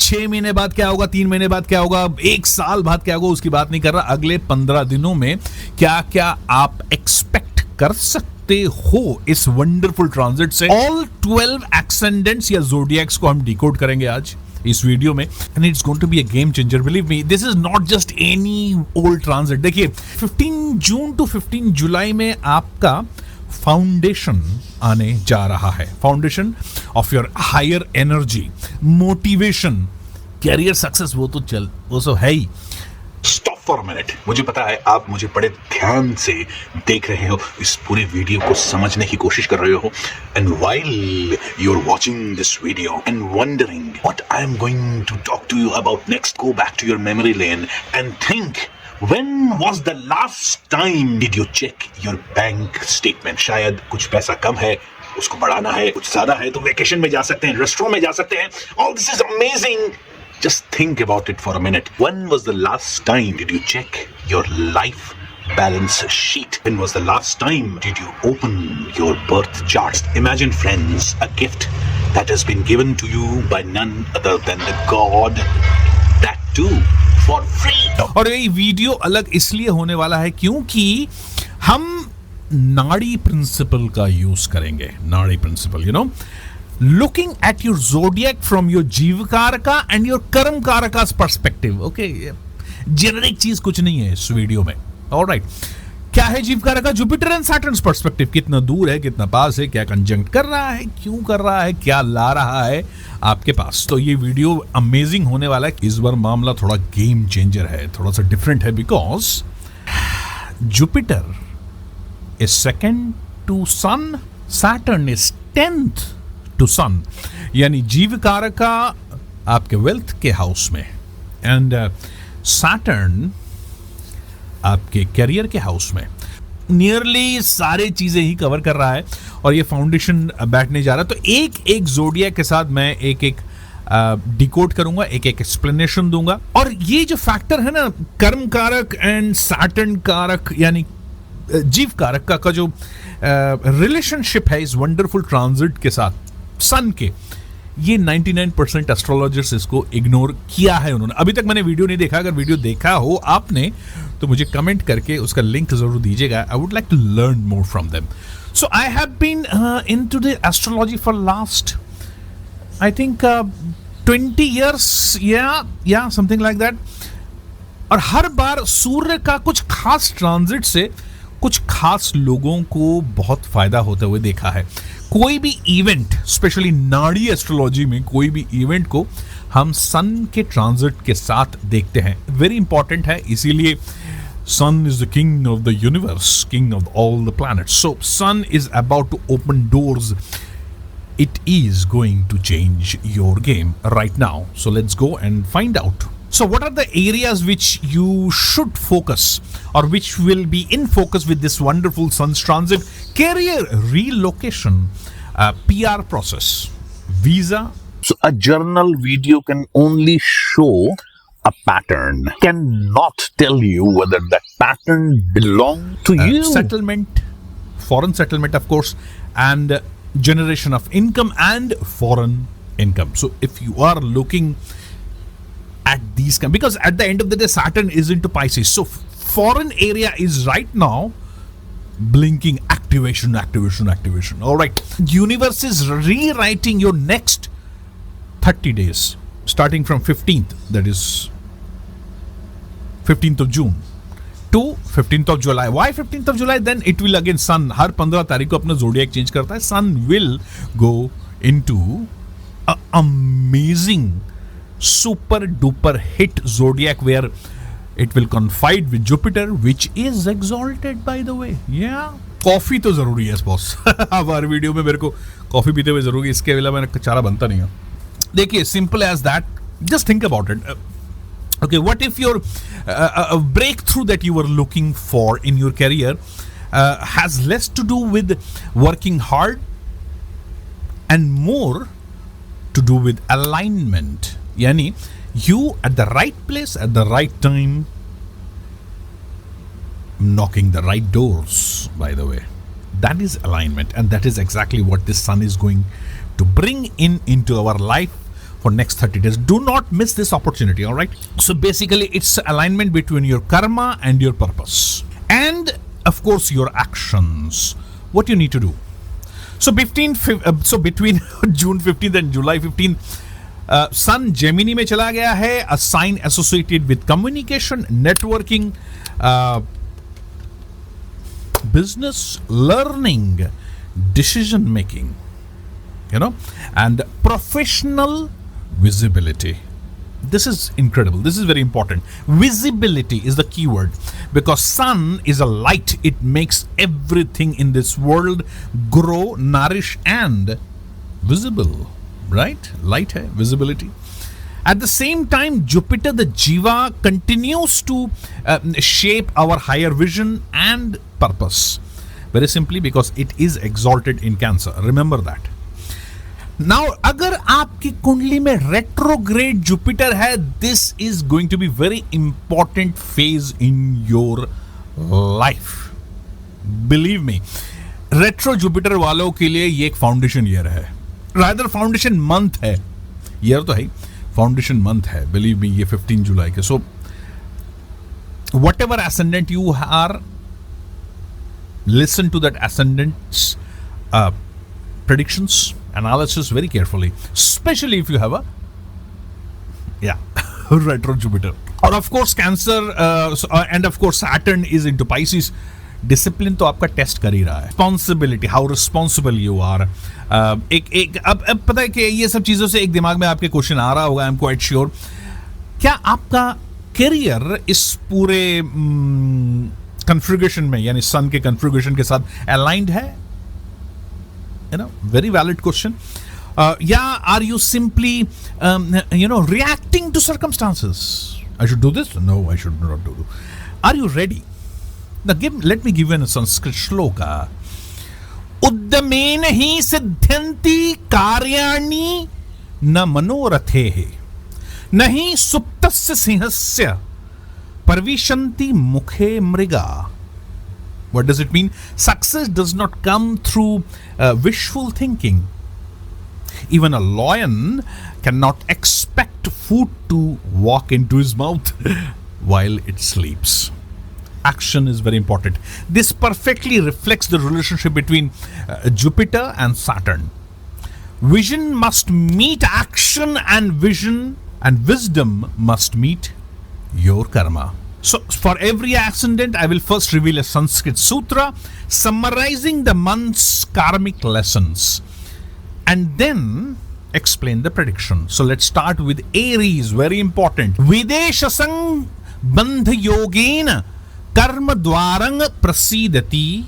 6 महीने बाद क्या होगा, 3 महीने बाद क्या होगा, 1 साल बाद क्या होगा, उसकी बात नहीं कर रहा। अगले 15 दिनों में क्या क्या आप एक्सपेक्ट कर सकते हो इस वंडरफुल ट्रांजिट से। ऑल 12 एक्सेंडेंट्स या ज़ोडिएक्स को हम डिकोड करेंगे आज इस वीडियो में, and it's going to be a game changer. Believe me, this is not just any old transit. देखिए 15 जून टू 15 जुलाई में आपका फाउंडेशन आने जा रहा है। Foundation of your higher energy, motivation, career success, वो सब है ही। Stop for minute. मुझे पता है आप मुझे बड़े ध्यान से देख रहे हो, इस पूरे वीडियो को समझने की कोशिश कर रहे हो, and while you are watching this video and wondering what I am going to talk to you about next, go back to your memory lane and think, when was the last time did you check your bank statement? शायद कुछ पैसा कम है, उसको बढ़ाना है, कुछ ज्यादा है तो वेकेशन में जा सकते हैं, रेस्टोरेंट में जा सकते हैं। All this is amazing. Just think about it for a minute. When was the last time did you check your life balance sheet? When was the last time did you open your birth charts? Imagine, friends, a gift that has been given to you by none other than the God, that too for free. और ये video अलग इसलिए होने वाला है क्योंकि हम नाड़ी प्रिंसिपल का यूज करेंगे। Nadi principle, you know, looking at your zodiac from your jivakaraka and your कर्म कारका's perspective. Okay, जेनेरिक चीज कुछ नहीं है इस वीडियो में। ऑलराइट, क्या है जीवकारका? Jupiter and Saturn's perspective. कितना दूर है, कितना पास है, क्या कंजंक्ट कर रहा है, क्यों कर रहा है, क्या ला रहा है आपके पास। तो ये वीडियो अमेजिंग होने वाला है। इस बार मामला थोड़ा गेम चेंजर है, थोड़ा सा डिफरेंट है, because Jupiter is second to sun, Saturn is 10th to sun, यानी जीवकारका आपके वेल्थ के हाउस में, एंड सैटर्न आपके कैरियर के हाउस में। नियरली सारे चीजें ही कवर कर रहा है और ये फाउंडेशन बैठने जा रहा है। तो एक एक जोडिया के साथ मैं एक एक डिकोड करूंगा, एक एक एक्सप्लेनेशन दूंगा। और ये जो फैक्टर है ना, कर्म कारक एंड सैटर्न कारक यानी जीव कारक का जो रिलेशनशिप है इस वंडरफुल ट्रांजिट के साथ सन के, ये 99% एस्ट्रोलॉजर्स इसको इग्नोर किया है उन्होंने। अभी तक मैंने वीडियो नहीं देखा, अगर वीडियो देखा हो आपने तो मुझे कमेंट करके उसका लिंक जरूर दीजिएगा। I would like to learn more from them. So I have been into the astrology for last I think 20 years, या समथिंग लाइक दैट। और हर बार सूर्य का कुछ खास ट्रांजिट से कुछ खास लोगों को बहुत फायदा होते हुए देखा है। कोई भी इवेंट, स्पेशली नाड़ी एस्ट्रोलॉजी में कोई भी इवेंट को हम सन के ट्रांजिट के साथ देखते हैं। वेरी इंपॉर्टेंट है, इसीलिए sun is the king of the universe, king of all the planets. So sun is about to open doors. It is going to change your game right now. So let's go and find out. So what are the areas which you should focus or which will be in focus with this wonderful sun's transit? Career relocation, PR process, visa. So a journal video can only show a pattern, cannot tell you whether that pattern belongs to you. Settlement, foreign settlement of course, and generation of income and foreign income. So if you are looking at these, because at the end of the day Saturn is into Pisces, so foreign area is right now blinking activation. All right, universe is rewriting your next 30 days starting from 15th, that is 15th of June to 15th of July. Why 15th of July? Then it will again, sun हर 15 तारीख को अपना zodiac change करता है. Sun will go into a amazing super duper hit zodiac where it will confide with Jupiter, which is exalted by the way. Yeah. Coffee तो जरूरी है boss. अब हर video में मेरे को कॉफी पीते हुए जरूरी, इसके अलावा मेरा चारा बनता नहीं है. देखिए, simple as that. Just think about it. Okay, what if your breakthrough that you were looking for in your career has less to do with working hard and more to do with alignment? Yani, you at the right place at the right time, knocking the right doors, by the way. That is alignment, and that is exactly what this sun is going to bring into our life for for next 30 days. Do not miss this opportunity, all right? So basically, it's alignment between your karma and your purpose. And of course, your actions. What you need to do. So between June 15th and July 15th, Sun Gemini में चला गया है, a sign associated with communication, networking, business, learning, decision making, and professional visibility. This is incredible. This is very important. Visibility is the key word because sun is a light. It makes everything in this world grow, nourish, and visible. Right? Light hai, visibility. At the same time, Jupiter, the Jiva, continues to shape our higher vision and purpose. Very simply because it is exalted in Cancer. Remember that. Now, अगर आपकी कुंडली में retrograde Jupiter है, this is going to be very important phase in your life. Believe me, retro Jupiter वालों के लिए ये एक foundation year है. Rather foundation month है. Year तो है, foundation month है. Believe me, ये 15 जुलाई के. So, whatever ascendant you are, listen to that ascendant's predictions, analysis very carefully, especially if you have a retro Jupiter. Or of course Cancer and of course Saturn is into Pisces. Discipline तो आपका test कर ही रहा है. Responsibility, how responsible you are. अब पता है कि ये सब चीजों से एक दिमाग में आपके क्वेश्चन आ रहा होगा. I am quite sure. क्या आपका करियर इस पूरे कन्फिगरेशन में यानी सन के कन्फिगरेशन के साथ अलाइंड है? Very valid question. Are you simply reacting to circumstances? I should do this? No, I should not do. Are you ready? Now let me give you a Sanskrit shloka. Uddamen hi siddhanti karyani na manorathe nahi suptasya sinhasya parvishanti mukhe mriga. What does it mean? Success does not come through wishful thinking. Even a lion cannot expect food to walk into his mouth while it sleeps. Action is very important. This perfectly reflects the relationship between Jupiter and Saturn. Vision must meet action, and vision and wisdom must meet your karma. So, for every ascendant, I will first reveal a Sanskrit sutra summarizing the month's karmic lessons and then explain the prediction. So, let's start with Aries, very important. Videshasang bandha yogena karma dwarang prasidati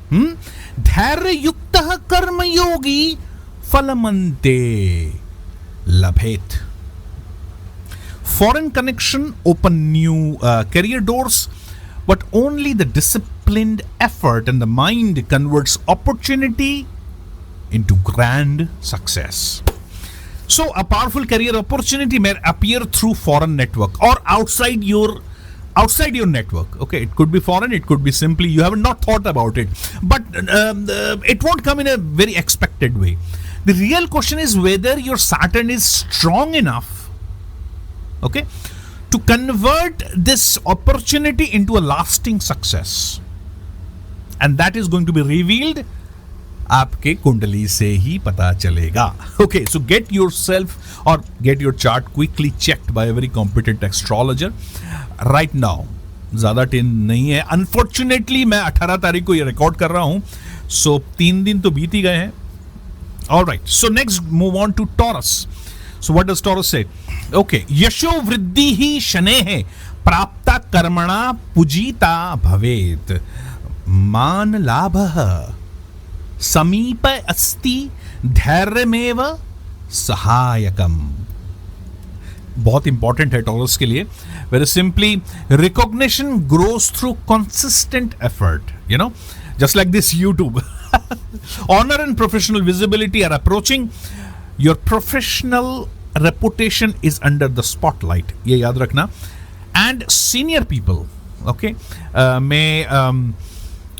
dhairya yuktah karma yogi falamante labhet. Foreign connection open new career doors, but only the disciplined effort and the mind converts opportunity into grand success. So a powerful career opportunity may appear through foreign network or outside your network. Okay, it could be foreign, it could be simply you have not thought about it, but it won't come in a very expected way. The real question is whether your Saturn is strong enough, okay, to convert this opportunity into a lasting success, and that is going to be revealed आपके कुंडली से ही पता चलेगा. Okay, so get yourself or get your chart quickly checked by a very competent astrologer right now. ज़्यादा ten नहीं है. Unfortunately मैं 18 तारीख को ये रिकॉर्ड कर रहा हूँ, so 3 दिन तो बीत ही गए हैं. Alright, so next move on to Taurus. So what does Taurus say? Okay, यशो वृद्धि ही शनेः प्राप्ता कर्मणा पूजिता भवेत् मान लाभः समीप अस्ति धैर्यमेव सहायकम. बहुत इंपॉर्टेंट है टॉरस के लिए. Very simply, recognition grows through consistent effort, just like this YouTube. Honor and professional visibility are approaching. Your professional reputation is under the spotlight. ये याद रखना. And senior people, okay, may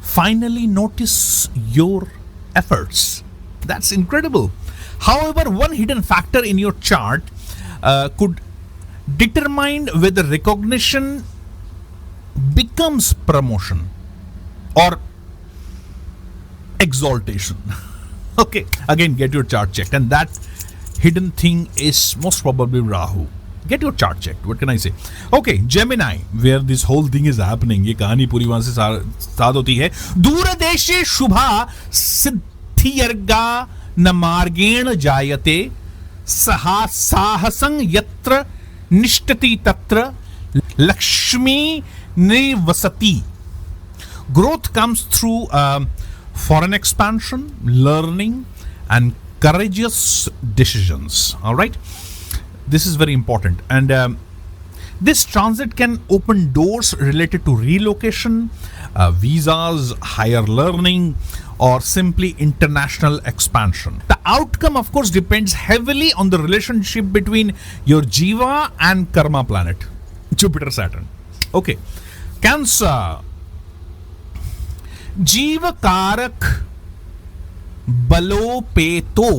finally notice your efforts. That's incredible. However, one hidden factor in your chart could determine whether recognition becomes promotion or exaltation. Okay, again, get your chart checked, and that hidden thing is most probably Rahu. Get your chart checked. What can I say? Okay, Gemini, where this whole thing is happening. ये कहानी पूरी वहां से साथ होती है. दूरदेशे शुभा सिद्धियर्गा न मार्गेण जायते सहा साहसं यत्र निष्ठति तत्र लक्ष्मी निवसति. Growth comes through foreign expansion, learning, and courageous decisions. All right, this is very important, and this transit can open doors related to relocation, visas, higher learning, or simply international expansion. The outcome, of course, depends heavily on the relationship between your Jiva and Karma planet, Jupiter, Saturn. Okay, Cancer. जीव कारक बलोपेतो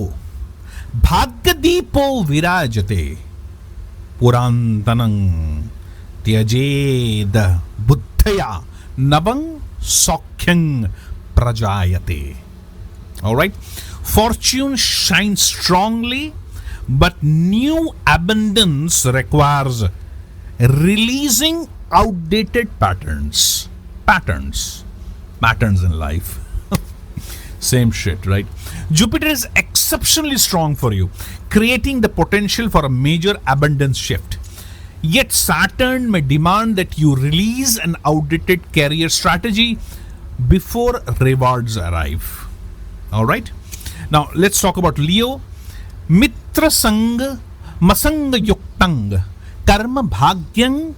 भाग्यदीपो विराजते पुरांतनं त्यजेद बुद्धया नवं सौख्यं प्रजायते. All right, fortune shines strongly, but new abundance requires releasing outdated patterns in life. Same shit, right? Jupiter is exceptionally strong for you, creating the potential for a major abundance shift. Yet Saturn may demand that you release an outdated career strategy before rewards arrive. All right? Now let's talk about Leo. Mitra sang masang yuktang karma bhagyang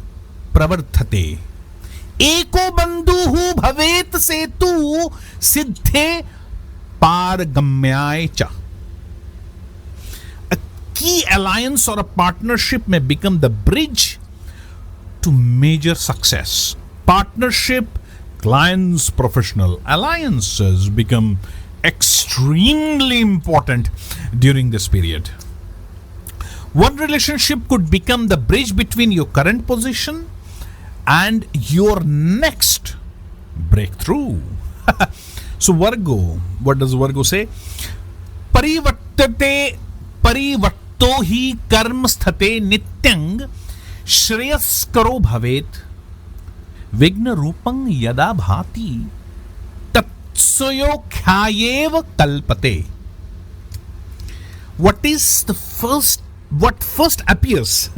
pravarthate. एको बंधु भवेत सेतु सिद्धे पारगम्याय च. A key alliance or a partnership may become the bridge to major success. Partnership, clients, professional alliances become extremely important during this period. One relationship could become the bridge between your current position and your next breakthrough. So Virgo, what does Virgo say? Parivartate parivarto hi karm sthate nityang shreyaskaro bhavet vigna rupang yada bhati tatsuyo khyayev kalpate. What first appears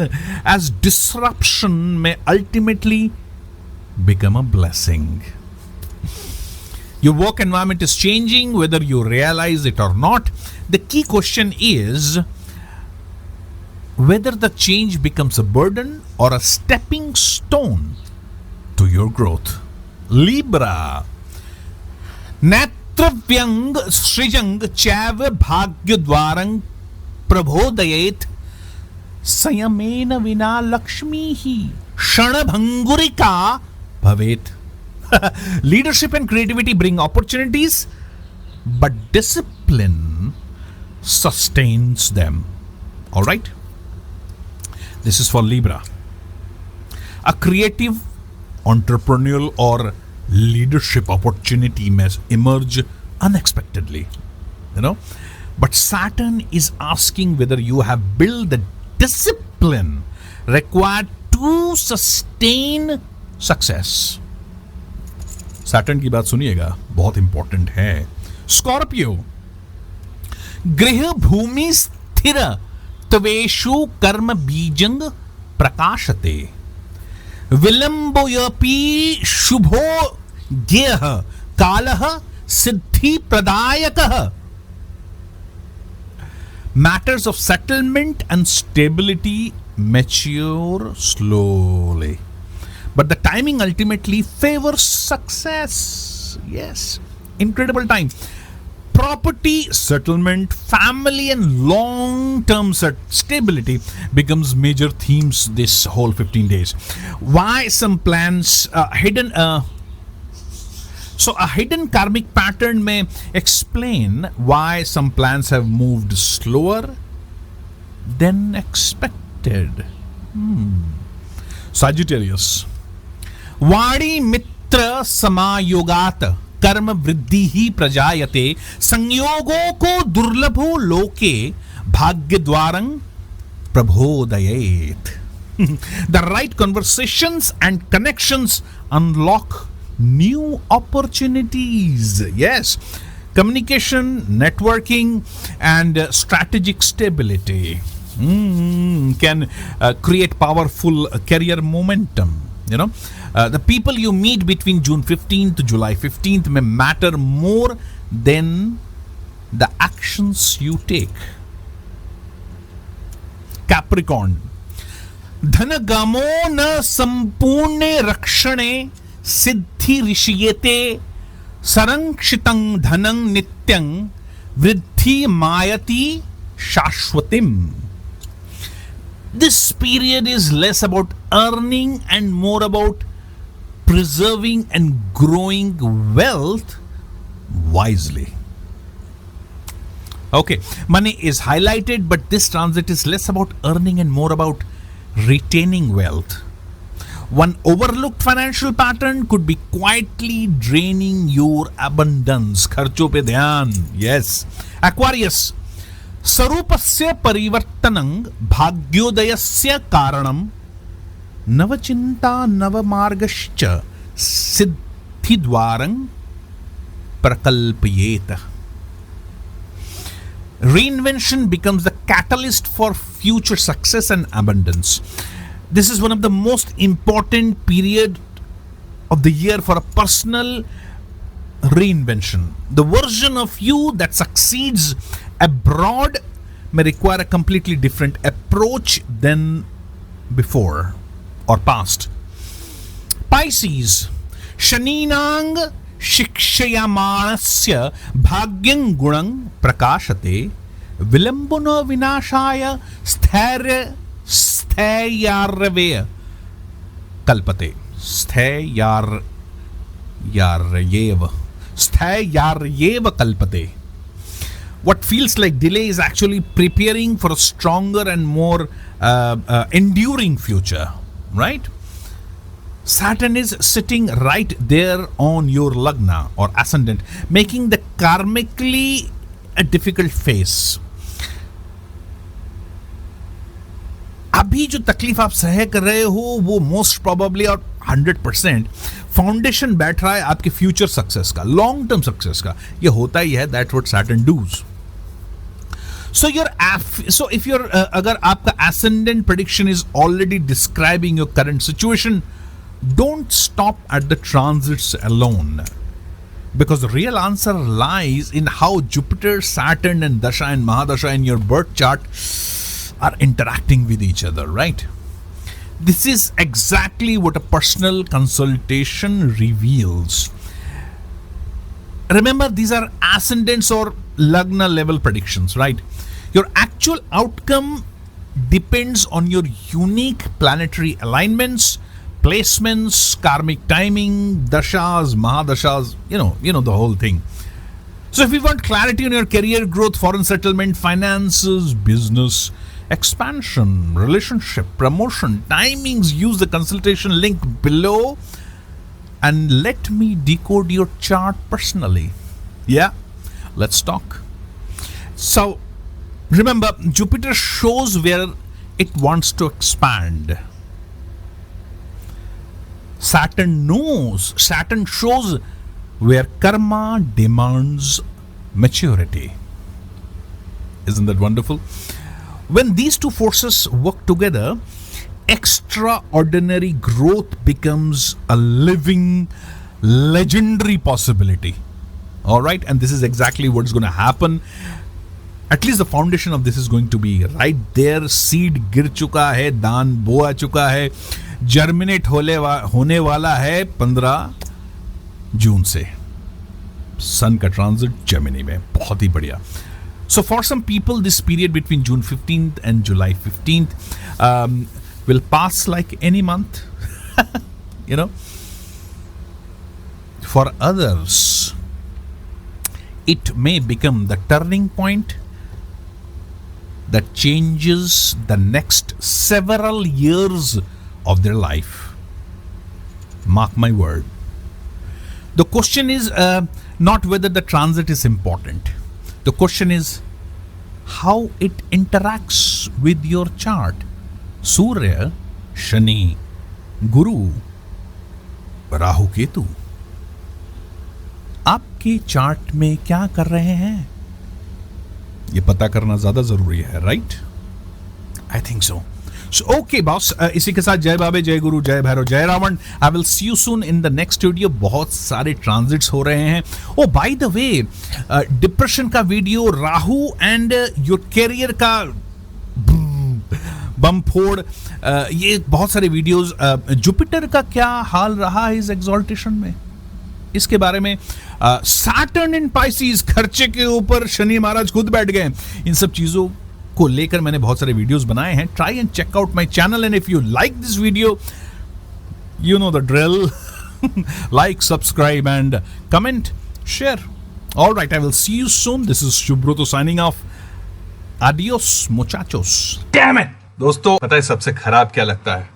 as disruption may ultimately become a blessing. Your work environment is changing, whether you realize it or not. The key question is whether the change becomes a burden or a stepping stone to your growth. Libra. Natravyang srijang chaiva bhagyadvarang prabhodayet संयमेन विना लक्ष्मी ही क्षणभंगुरिका भवेत. Leadership and creativity bring opportunities, but discipline sustains them. All right? This is for Libra. A creative, entrepreneurial, or leadership opportunity may emerge unexpectedly. But Saturn is asking whether you have built the discipline required to sustain success. Saturn की बात सुनिएगा, बहुत important है. Scorpio. गृह भूमि स्थिर त्वेषु कर्म बीजंग प्रकाशते विलंबोयपि शुभो ज्ञेयः कालः सिद्धि प्रदायकः. Matters of settlement and stability mature slowly, but the timing ultimately favors success. Yes, incredible time. Property settlement, family, and long-term stability becomes major themes this whole 15 days. Why some plans hidden So a hidden karmic pattern may explain why some plans have moved slower than expected. Sagittarius. वाणी मित्र समायोगात कर्म वृद्धि ही प्रजायते संयोगों को दुर्लभो लोके भाग्य द्वारं प्रबोधयेत. The right conversations and connections unlock new opportunities. Yes, communication, networking, and strategic stability can create powerful career momentum. The people you meet between June 15th to July 15th may matter more than the actions you take. Capricorn. धनगमो न संपूर्णे रक्षणे सिद्धि ऋषियेते संरक्षितं धनं नित्यं वृद्धि मायति शाश्वतिम. This period is less about earning and more about preserving and growing wealth wisely. Okay, money is highlighted, but this transit is less about earning and more about retaining wealth. One overlooked financial pattern could be quietly draining your abundance. खर्चों पे ध्यान. Yes. Aquarius. स्वरूपस्य परिवर्तनं भाग्योदयस्य कारणं नवचिंता नवमार्गश्च सिद्धिद्वारं प्रकल्पयेत. Reinvention becomes the catalyst for future success and abundance. This is one of the most important period of the year for a personal reinvention. The version of you that succeeds abroad may require a completely different approach than before or past. Pisces. Shaninang शिक्षयमाणस्य भाग्यं गुणं प्रकाशते विलंबन विनाशाय स्थैर्यार्यवे कल्पते. स्थैर्यार्येव कल्पते. What feels like delay is actually preparing for a stronger and more enduring future, right? Saturn is sitting right there on your lagna or ascendant, making the karmically a difficult phase. अभी जो तकलीफ आप सह कर रहे हो वो most probably और 100% फाउंडेशन बैठ रहा है आपके फ्यूचर सक्सेस का, लॉन्ग टर्म सक्सेस का. ये होता ही है. That what Saturn does. So if your अगर आपका ascendant prediction is already describing your current situation, don't stop at the transits alone, because the real answer lies in how Jupiter, Saturn, and Dasha and Mahadasha in your birth chart are interacting with each other, right? This is exactly what a personal consultation reveals. Remember, these are ascendants or lagna level predictions, right? Your actual outcome depends on your unique planetary alignments, placements, karmic timing, dashas, mahadashas, you know the whole thing. So if you want clarity on your career growth, foreign settlement, finances, business, expansion, relationship, promotion, timings, use the consultation link below and let me decode your chart personally. Yeah, let's talk. So remember, Jupiter shows where it wants to expand. Saturn shows where karma demands maturity. Isn't that wonderful? When these two forces work together, extraordinary growth becomes a living, legendary possibility. All right, and this is exactly what's going to happen. At least the foundation of this is going to be right there. Seed गिर चुका है, दान बोआ चुका है, germinate होने वाला है 15 जून से. सन का ट्रांजिट जेमिनी में, बहुत ही बढ़िया. So for some people, this period between June 15th and July 15th will pass like any month. for others it may become the turning point that changes the next several years of their life. Mark my word. The question is not whether the transit is important. The question is how it interacts with your chart. Surya, Shani, Guru, Rahu Ketu आपके chart में क्या कर रहे हैं, ये पता करना ज्यादा जरूरी है, right? I think so. Okay boss, इसी के साथ जय बाबे, जय गुरु, जय भैरव, जय Ravan. I will see you soon in the next video. बहुत सारे ट्रांजिट्स हो रहे हैं. Oh by the way, depression का video, Rahu and your career का बम फोड़, ये बहुत सारे वीडियोस. जुपिटर का क्या हाल रहा है इस एग्जॉल्टेशन में, इसके बारे में. सैटर्न इन पाइसिस, खर्चे के ऊपर शनि महाराज खुद बैठ गए. इन सब चीजों को लेकर मैंने बहुत सारे वीडियोस बनाए हैं. Try and check out my channel and if you like this video, you know the drill. Like, subscribe and comment, share. All right, I will see you soon. This is Shubhruto signing off. Adios muchachos. Damn it! दोस्तों, पता है सबसे खराब क्या लगता है?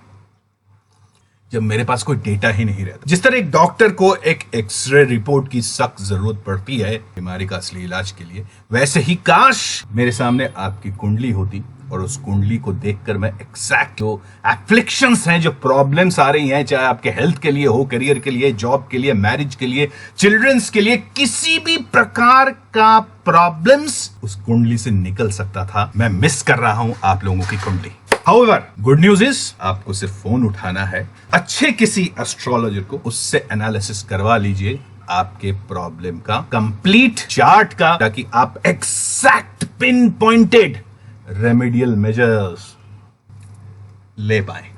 जब मेरे पास कोई डेटा ही नहीं रहता. जिस तरह एक डॉक्टर को एक एक्सरे रिपोर्ट की सख्त जरूरत पड़ती है बीमारी का असली इलाज के लिए, वैसे ही काश मेरे सामने आपकी कुंडली होती और उस कुंडली को देखकर मैं एग्जैक्ट जो एफ्लिक्शंस हैं, जो प्रॉब्लम्स आ रही हैं, चाहे आपके हेल्थ के लिए हो, करियर के लिए, जॉब के लिए, मैरिज के लिए, चिल्ड्रंस के लिए, किसी भी प्रकार का प्रॉब्लम्स उस कुंडली से निकल सकता था. मैं मिस कर रहा हूं आप लोगों की कुंडली. However, गुड न्यूज इज आपको सिर्फ फोन उठाना है, अच्छे किसी एस्ट्रोलॉजर को, उससे एनालिसिस करवा लीजिए आपके प्रॉब्लम का, कंप्लीट चार्ट का, ताकि आप exact pin pointed remedial measures ले पाए.